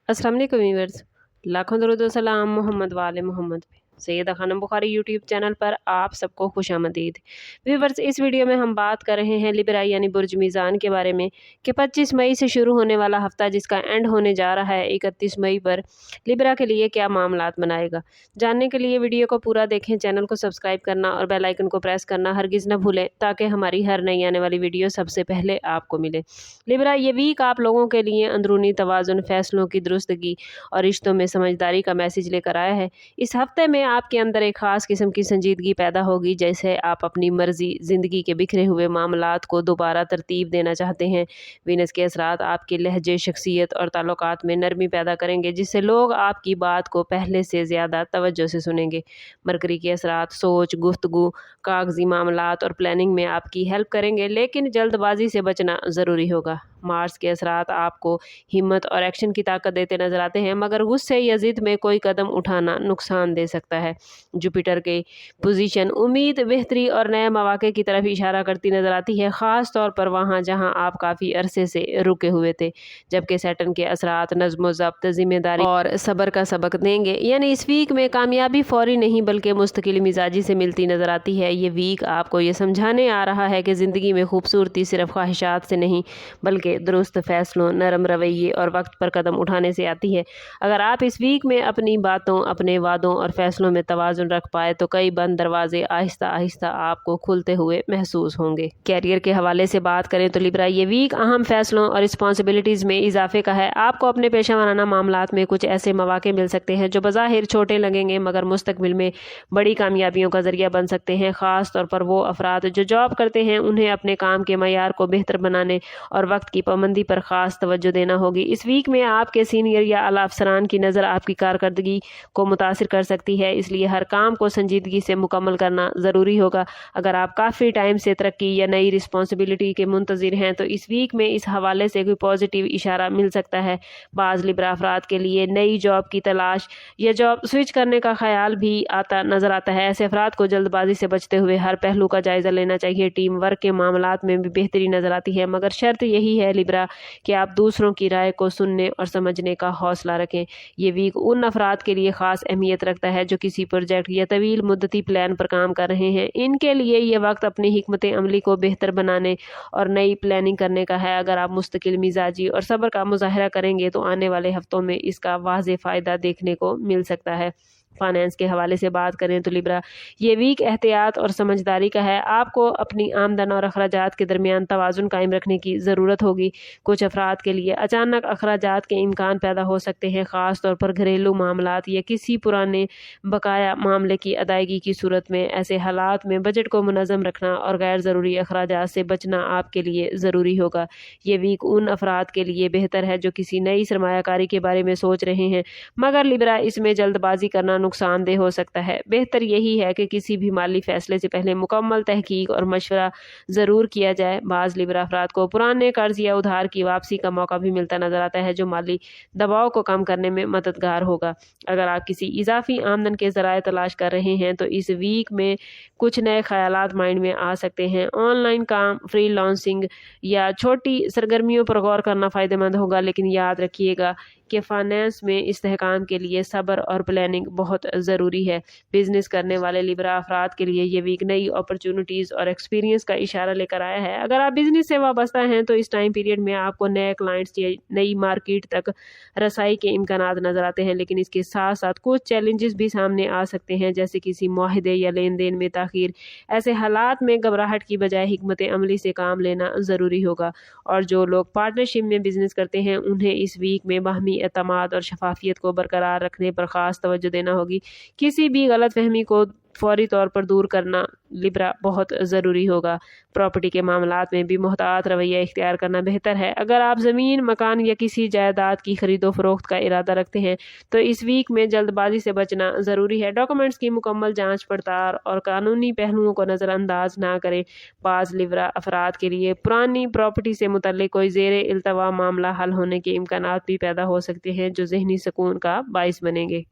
अस्सलाम वालेकुम व्यूअर्स, लाखों दरूद व सलाम मोहम्मद वाले मोहम्मद पे। सैयदा खानम बुखारी यूट्यूब चैनल पर आप सबको खुशामदीद। व्यूअर्स, इस वीडियो में हम बात कर रहे हैं लिब्रा यानी बुर्ज मीज़ान के बारे में कि 25 मई से शुरू होने वाला हफ्ता जिसका एंड होने जा रहा है 31 मई पर, लिब्रा के लिए क्या मामलात बनाएगा। जानने के लिए वीडियो को पूरा देखें, चैनल को सब्सक्राइब करना और बेल आइकन को प्रेस करना हरगिज़ न भूलें ताकि हमारी हर नई आने वाली वीडियो सबसे पहले आपको मिले। लिब्रा ये वीक आप लोगों के लिए अंदरूनी तवाज़ुन, फैसलों की दुरुस्तगी और रिश्तों में समझदारी का मैसेज लेकर आया है। इस हफ्ते में आपके अंदर एक ख़ास किस्म की संजीदगी पैदा होगी, जैसे आप अपनी मर्जी ज़िंदगी के बिखरे हुए मामलात को दोबारा तरतीब देना चाहते हैं। वीनस के असरात आपके लहजे, शख्सियत और ताल्लुकात में नरमी पैदा करेंगे, जिससे लोग आपकी बात को पहले से ज़्यादा तवज्जो से सुनेंगे। मरकरी के असरात सोच, गुफ्तगू, कागजी मामलात और प्लानिंग में आपकी हेल्प करेंगे, लेकिन जल्दबाजी से बचना ज़रूरी होगा। मार्स के असरात आपको हिम्मत और एक्शन की ताकत देते नजर आते हैं, मगर गुस्से या जिद में कोई कदम उठाना नुकसान दे सकता है। जुपिटर की पोजीशन उम्मीद, बेहतरी और नए मौके की तरफ इशारा करती नजर आती है, ख़ास तौर पर वहाँ जहाँ आप काफ़ी अरसे से रुके हुए थे। जबकि सैटर्न के असरात नज़्म ज़ब्त, जिम्मेदारी और सब्र का सबक देंगे। यानी इस वीक में कामयाबी फौरी नहीं बल्कि मुस्तकिल मिजाजी से मिलती नजर आती है। ये वीक आपको ये समझाने आ रहा है कि ज़िंदगी में खूबसूरती सिर्फ ख्वाहिशात से नहीं बल्कि दुरुस्त फैसलों, नरम रवैये और वक्त पर कदम उठाने से आती है। अगर आप इस वीक में अपनी बातों, अपने वादों और फैसलों में तवाज़ुन रख पाए तो कई बंद दरवाजे आहिस्ता आहिस्ता आपको खुलते हुए महसूस होंगे। कैरियर के हवाले से बात करें तो लिब्रा ये वीक अहम फैसलों और रिस्पॉन्सिबिलिटीज़ में इजाफे का है। आपको अपने पेशा वराना मामलात में कुछ ऐसे मौके मिल सकते हैं जो बज़ाहिर छोटे लगेंगे मगर मुस्तकबिल में बड़ी कामयाबियों का जरिया बन सकते हैं। ख़ास तौर पर वो अफराद जो जॉब करते हैं, उन्हें अपने काम के मयार को बेहतर बनाने और वक्त की पाबंदी पर ख़ास तवज्जो देना होगी। इस वीक में आपके सीनियर या आला अफसरान की नज़र आपकी कारकर्दगी को मुतासिर कर सकती है, इसलिए हर काम को संजीदगी से मुकम्मल करना ज़रूरी होगा। अगर आप काफ़ी टाइम से तरक्की या नई रिस्पॉन्सिबिलिटी के मुंतज़िर हैं तो इस वीक में इस हवाले से कोई पॉजिटिव इशारा मिल सकता है। बाज़ लिब्रा अफराद के लिए नई जॉब की तलाश या जॉब स्विच करने का ख्याल भी आता नज़र आता है। ऐसे अफराद को जल्दबाजी से बचते हुए हर पहलू का जायज़ा लेना चाहिए। टीम वर्क के मामलात में भी बेहतरी नज़र आती है, मगर शर्त यही है लिब्रा कि आप दूसरों की राय को सुनने और समझने का हौसला रखें। ये वीक उन अफराद के लिए ख़ास अहमियत रखता है जो किसी प्रोजेक्ट या तवील मुद्दती प्लान पर काम कर रहे हैं। इनके लिए ये वक्त अपनी हिकमत अमली को बेहतर बनाने और नई प्लानिंग करने का है। अगर आप मुस्तकिल मिजाजी और सब्र का मुजाहरा करेंगे तो आने वाले हफ्तों में इसका वाज़ेह फ़ायदा देखने को मिल सकता है। फाइनेंस के हवाले से बात करें तो लिब्रा ये वीक एहतियात और समझदारी का है। आपको अपनी आमदन और अखराजात के दरमियान तवाज़ुन कायम रखने की ज़रूरत होगी। कुछ अफराद के लिए अचानक अखराजात के इम्कान पैदा हो सकते हैं, ख़ास तौर पर घरेलू मामलात या किसी पुराने बकाया मामले की अदायगी की सूरत में। ऐसे हालात में बजट को मुनज़्ज़म रखना और गैर ज़रूरी अखराजात से बचना आपके लिए ज़रूरी होगा। ये वीक उन अफराद के लिए बेहतर है जो किसी नई सरमायाकारी के बारे में सोच रहे हैं, मगर लिब्रा इसमें जल्दबाजी करना नुकसानदेह हो सकता है। बेहतर यही है कि किसी भी माली फैसले से पहले मुकम्मल तहकीक और मशवरा ज़रूर किया जाए। बाज़ लिब्रा अफराद को पुराने कर्ज या उधार की वापसी का मौका भी मिलता नजर आता है, जो माली दबाव को कम करने में मददगार होगा। अगर आप किसी इजाफी आमदन के ज़राए तलाश कर रहे हैं तो इस वीक में कुछ नए ख्यालात माइंड में आ सकते हैं। ऑनलाइन काम, फ्रीलांसिंग या छोटी सरगर्मियों पर गौर करना फ़ायदेमंद होगा, लेकिन याद रखिएगा कि फाइनेंस में इस्तेहकाम के लिए सब्र और प्लानिंग बहुत ज़रूरी है। बिजनेस करने वाले लिब्रा अफराद के लिए ये वीक नई अपॉर्चुनिटीज़ और एक्सपीरियंस का इशारा लेकर आया है। अगर आप बिजनेस से वाबस्ता हैं तो इस टाइम पीरियड में आपको नए क्लाइंट्स या नई मार्केट तक रसाई के इम्कानात नज़र आते हैं, लेकिन इसके साथ साथ कुछ चैलेंजेस भी सामने आ सकते हैं, जैसे किसी मुआहदे या लेन देन में ताख़ीर। ऐसे हालात में घबराहट की बजाय हिकमत अमली से काम लेना ज़रूरी होगा। और जो लोग पार्टनरशिप में बिजनेस करते हैं उन्हें इस वीक में बाहमी एतमाद और शफाफियत को बरकरार रखने पर ख़ास तवज्जो देना होगी। किसी भी गलतफहमी को फौरी तौर पर दूर करना लिब्रा बहुत ज़रूरी होगा। प्रॉपर्टी के मामलात में भी मुहतात रवैया इख्तियार करना बेहतर है। अगर आप ज़मीन, मकान या किसी जायदाद की खरीदो फरोख्त का इरादा रखते हैं तो इस वीक में जल्दबाजी से बचना ज़रूरी है। डॉक्यूमेंट्स की मुकम्मल जाँच पड़ताल और कानूनी पहलुओं को नज़रअंदाज ना करें। बाज़ लिब्रा अफराद के लिए पुरानी प्रॉपर्टी से मुतल्लिक कोई ज़ेरे इल्तवा मामला हल होने के इम्कानात भी पैदा हो सकते हैं, जो ज़हनी सुकून का बाइस बनेंगे।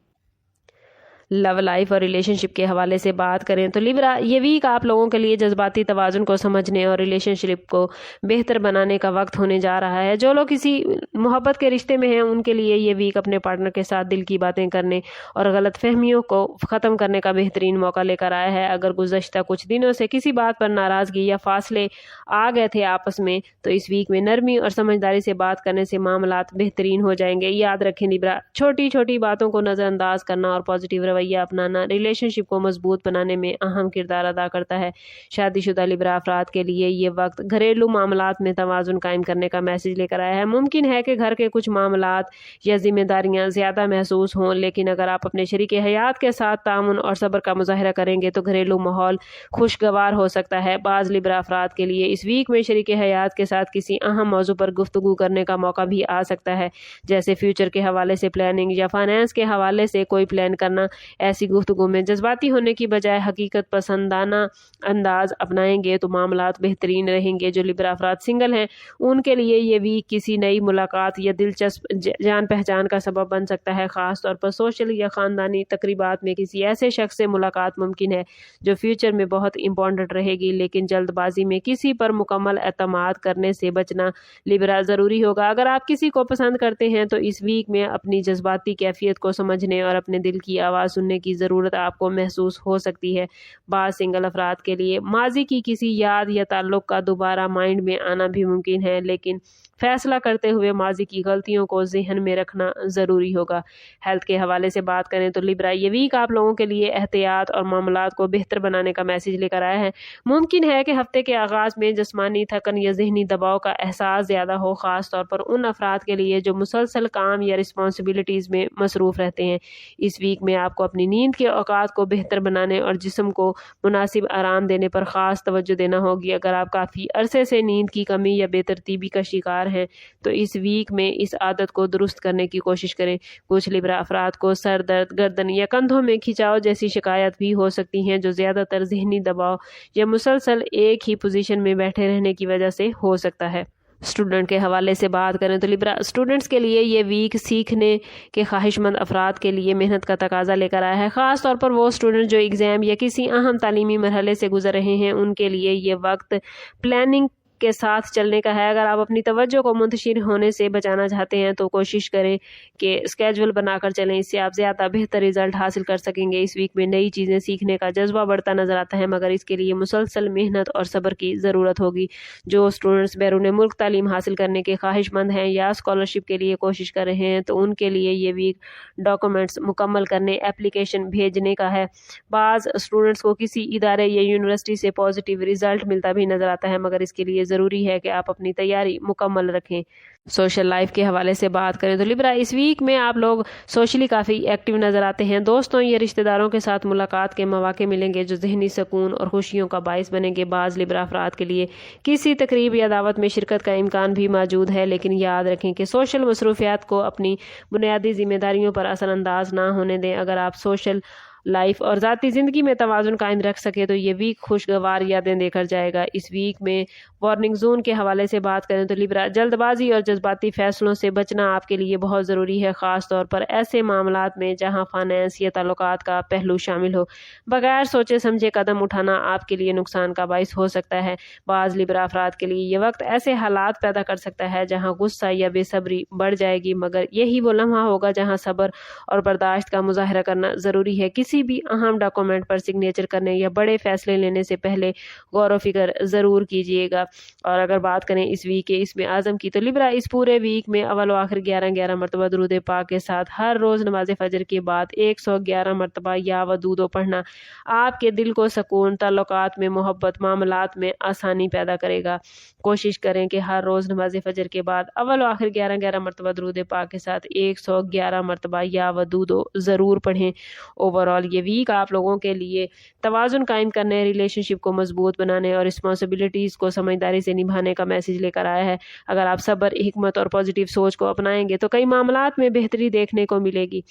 लव लाइफ और रिलेशनशिप के हवाले से बात करें तो लिब्रा, ये वीक आप लोगों के लिए जज्बाती तवाज़ुन को समझने और रिलेशनशिप को बेहतर बनाने का वक्त होने जा रहा है। जो लोग किसी मोहब्बत के रिश्ते में हैं उनके लिए ये वीक अपने पार्टनर के साथ दिल की बातें करने और गलतफहमियों को ख़त्म करने का बेहतरीन मौका लेकर आया है। अगर गुज़श्ता कुछ दिनों से किसी बात पर नाराज़गी या फासले आ गए थे आपस में, तो इस वीक में नरमी और समझदारी से बात करने से मामलात बेहतरीन हो जाएंगे। याद रखें लिब्रा, छोटी छोटी बातों को नज़रअंदाज करना और पॉजिटिव रवैया अपनाना रिलेशनशिप को मजबूत बनाने में अहम किरदार अदा करता है। शादीशुदा लिब्रा अफराद के लिए ये वक्त घरेलू मामलात में तवाज़ुन कायम करने का मैसेज लेकर आया है। मुमकिन है कि घर के कुछ मामलात या जिम्मेदारियां ज़्यादा महसूस हों, लेकिन अगर आप अपने शरीके हयात के साथ तामुन और सब्र का मुजाहरा करेंगे तो घरेलू माहौल खुशगवार हो सकता है। बाज़ लिब्रा अफराद के लिए इस वीक में शरीके हयात के साथ किसी अहम मौजू पर गुफ्तगू करने का मौका भी आ सकता है, जैसे फ्यूचर के हवाले से प्लानिंग या फाइनेंस के हवाले से कोई प्लान करना। ऐसी गुफ्तगू में जज्बाती होने की बजाय हकीकत पसंदाना अंदाज अपनाएंगे तो मामलात बेहतरीन रहेंगे। जो लिब्रा अफराद सिंगल हैं उनके लिए ये वीक किसी नई मुलाकात या दिलचस्प जान पहचान का सबब बन सकता है। ख़ास तौर पर सोशल या ख़ानदानी तकरीबात में किसी ऐसे शख्स से मुलाकात मुमकिन है जो फ्यूचर में बहुत इंपॉर्टेंट रहेगी, लेकिन जल्दबाजी में किसी पर मुकम्मल एतमाद करने से बचना लिब्रा ज़रूरी होगा। अगर आप किसी को पसंद करते हैं तो इस वीक में अपनी जज्बाती कैफियत को समझने और अपने दिल की आवाज़ सुनने की ज़रूरत आपको महसूस हो सकती है। बाज़ सिंगल अफराद के लिए माजी की किसी याद या ताल्लुक़ का दोबारा माइंड में आना भी मुमकिन है, लेकिन फैसला करते हुए माजी की गलतियों को जहन में रखना ज़रूरी होगा। हेल्थ के हवाले से बात करें तो लिब्रा, ये वीक आप लोगों के लिए एहतियात और मामलात को बेहतर बनाने का मैसेज लेकर आया है। मुमकिन है कि हफ्ते के आगाज़ में जिस्मानी थकन या ज़हनी दबाव का एहसास ज़्यादा हो, ख़ास तौर पर उन अफराद के लिए जो मुसलसल काम या रिस्पॉन्सिबिलिटीज़ में मसरूफ़ रहते हैं। इस वीक में आपको अपनी नींद के औकात को बेहतर बनाने और जिस्म को मुनासिब आराम देने पर ख़ास तवज्जो देना होगी। अगर आप काफ़ी अरसे से नींद की कमी या बेतरतीबी का शिकार हैं तो इस वीक में इस आदत को दुरुस्त करने की कोशिश करें। कुछ लिब्रा अफराद को सर दर्द, गर्दन या कंधों में खिंचाव जैसी शिकायत भी हो सकती हैं, जो ज़्यादातर ज़हनी दबाव या मुसलसल एक ही पोजीशन में बैठे रहने की वजह से हो सकता है। स्टूडेंट के हवाले से बात करें तो लिब्रा, स्टूडेंट्स के लिए ये वीक सीखने के ख्वाहिशमंद अफराद के लिए मेहनत का तकाजा लेकर आया है। ख़ास तौर पर वो स्टूडेंट जो एग्ज़ाम या किसी अहम तालीमी मरहले से गुजर रहे हैं उनके लिए ये वक्त प्लानिंग के साथ चलने का है। अगर आप अपनी तवज्जो को मुंतशिर होने से बचाना चाहते हैं तो कोशिश करें कि स्केजुअल बनाकर चलें, इससे आप ज़्यादा बेहतर रिजल्ट हासिल कर सकेंगे। इस वीक में नई चीज़ें सीखने का जज्बा बढ़ता नज़र आता है, मगर इसके लिए मुसलसल मेहनत और सब्र की ज़रूरत होगी। जो स्टूडेंट्स बैरून मुल्क तालीम हासिल करने के ख्वाहिशमंद हैं या स्कॉलरशिप के लिए कोशिश कर रहे हैं तो उनके लिए ये वीक डॉक्यूमेंट्स मुकम्मल करने, एप्लीकेशन भेजने का है। बाज़ स्टूडेंट्स को किसी इदारे या यूनिवर्सिटी से पॉजिटिव रिजल्ट मिलता भी नज़र आता है, मगर इसके लिए ज़रूरी है कि आप अपनी तैयारी मुकम्मल रखें। सोशल लाइफ के हवाले से बात करें तो लिब्रा, इस वीक में आप लोग सोशली काफ़ी एक्टिव नज़र आते हैं। दोस्तों या रिश्तेदारों के साथ मुलाकात के मौके मिलेंगे जो जहनी सुकून और खुशियों का बाइस बनेंगे। बाज़ लिब्रा अफराद के लिए किसी तकरीब या दावत में शिरकत का इम्कान भी मौजूद है, लेकिन याद रखें कि सोशल मसरूफियात को अपनी बुनियादी जिम्मेदारियों पर असरअंदाज ना होने दें। अगर आप सोशल लाइफ और ज़ाती ज़िंदगी में तवाज़ुन कायम रख सके तो ये वीक खुशगवार यादें देकर जाएगा। इस वीक में वार्निंग जोन के हवाले से बात करें तो लिब्रा, जल्दबाजी और जज्बाती फ़ैसलों से बचना आपके लिए बहुत ज़रूरी है, ख़ास तौर पर ऐसे मामलात में जहां फाइनेंस या ताल्लुकात का पहलू शामिल हो। बगैर सोचे समझे कदम उठाना आपके लिए नुकसान का बाइस हो सकता है। बाज़ लिब्रा अफराद के लिए ये वक्त ऐसे हालात पैदा कर सकता है जहाँ गुस्सा या बेसब्री बढ़ जाएगी, मगर यही वो लम्हा होगा जहाँ सब्र और बर्दाश्त का मुजाहरा करना ज़रूरी है। किसी भी अहम डॉक्यूमेंट पर सिग्नेचर करने या बड़े फैसले लेने से पहले गौर व फिक्र ज़रूर कीजिएगा। और अगर बात करें इस वीक के इसमें आज़म की तो लिब्रा, इस पूरे वीक में अव्वल व आखिर 11 मरतबा दुरूद पाक के साथ हर रोज़ नमाज फजर के बाद 111 मरतबा या वदूदो पढ़ना आपके दिल को सुकून, ताल्लुकात में मोहब्बत, मामलात में आसानी पैदा करेगा। कोशिश करें कि हर रोज़ नमाज फजर के बाद अव्वल व आखिर 11 मरतबा दुरूद पाक के साथ 111 मरतबा या वदूदो ज़रूर पढ़ें। ओवरऑल ये वीक आप लोगों के लिए तवाज़ुन कायम करने, रिलेशनशिप को मजबूत बनाने और रिस्पॉन्सिबिलिटीज़ को समझदारी से निभाने का मैसेज लेकर आया है। अगर आप सब्र, हिकमत और पॉजिटिव सोच को अपनाएंगे तो कई मामलात में बेहतरी देखने को मिलेगी।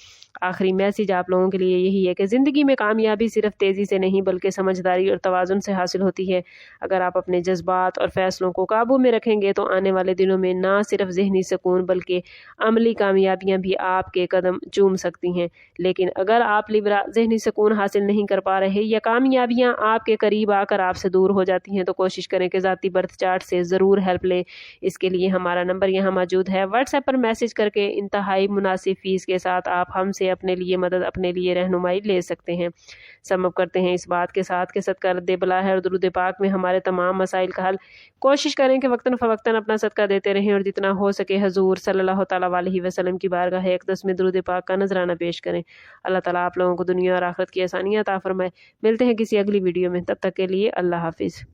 आखिरी मैसेज आप लोगों के लिए यही है कि ज़िंदगी में कामयाबी सिर्फ तेज़ी से नहीं बल्कि समझदारी और तवाज़ुन से हासिल होती है। अगर आप अपने जज्बात और फैसलों को काबू में रखेंगे तो आने वाले दिनों में ना सिर्फ ज़हनी सुकून बल्कि अमली कामयाबियाँ भी आपके कदम चूम सकती हैं। लेकिन अगर आप लिब्रा ذہنی سکون حاصل نہیں کر پا رہے یا کامیابیاں آپ کے قریب آ کر آپ سے دور ہو جاتی ہیں تو کوشش کریں کہ ذاتی برتھ چارٹ سے ضرور ہیلپ لیں۔ اس کے لیے ہمارا نمبر یہاں موجود ہے، واٹس ایپ پر میسج کر کے انتہائی مناسب فیس کے ساتھ آپ ہم سے اپنے لیے مدد، اپنے لیے رہنمائی لے سکتے ہیں۔ سمپ کرتے ہیں اس بات کے ساتھ کہ صدقہ رد بلا ہے اور درود پاک میں ہمارے تمام مسائل کا حل۔ کوشش کریں کہ وقتاً فوقتاً اپنا صدقہ دیتے رہیں اور جتنا ہو سکے حضور صلی اللہ تعالیٰ علیہ وسلم کی بارگاہ اقدس میں درود پاک کا نذرانہ پیش کریں۔ اللہ تعالیٰ آپ لوگوں کو دنیا اور آخرت کی آسانیاں عطا فرمائے۔ ملتے ہیں کسی اگلی ویڈیو میں، تب تک کے لیے اللہ حافظ۔